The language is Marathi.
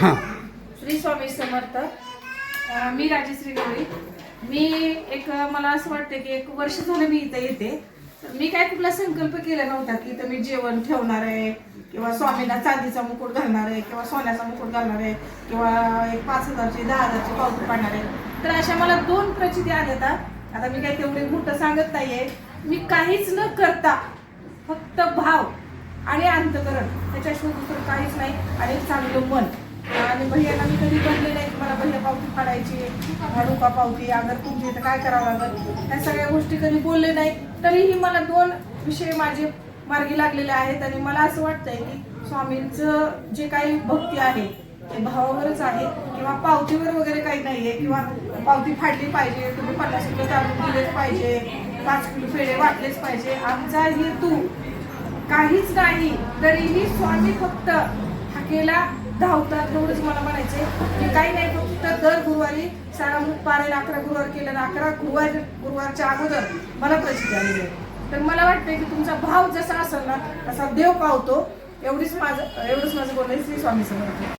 हां. श्री स्वामी समर्थ. मी राजश्री गवळी. मला असं वाटतं की 1 वर्ष झालं मी इथं येते. मी काय कुठला संकल्प केला नव्हता की इथं मी जेवण ठेवणार आहे किंवा स्वामींना चांदीचा मुकुट घालणार आहे किंवा सोन्याचा मुकुट घालणार आहे किंवा एक 5,000ची 10,000ची पावती पाडणार आहे. तर अशा मला 2 प्रचिती आल्या. आता मी काही तेवढे मोठं सांगत नाहीये. मी काहीच न करता फक्त भाव आणि अंतकरण त्याच्याशिवाय दुसरं काहीच नाही आणि एक चांगलं मन. आणि भैयाला मी कधी बनले नाही की मला भैया पावती फाडायची भाडुका पावती अगर तुमच्या इथं काय करावं लागेल ह्या सगळ्या गोष्टी कधी बोलले नाही. तरीही मला 2 विषय माझे मार्गी लागलेले आहेत आणि मला असं वाटतंय की स्वामींचं जे काही भक्ती आहे ते भावावरच आहे किंवा पावतीवर वगैरे काही नाहीये किंवा पावती फाडली पाहिजे तुम्ही 50 रुपये काढून दिलेच पाहिजे 5 किलो पेढे वाटलेच पाहिजे. आमचा हेतू काहीच नाही. तरीही स्वामी फक्त हाकेला धावतात एवढंच मला म्हणायचंय की काही नाही. फक्त दर गुरुवारी सारामृत पारायण 11 गुरुवार केलं ना 11 गुरुवारच्या अगोदर मला प्रसिद्धी आलेली आहे. तर मला वाटतंय की तुमचा भाव जसा असेल ना तसा देव पावतो. एवढंच माझं बोलणं. श्री स्वामी समर्थ.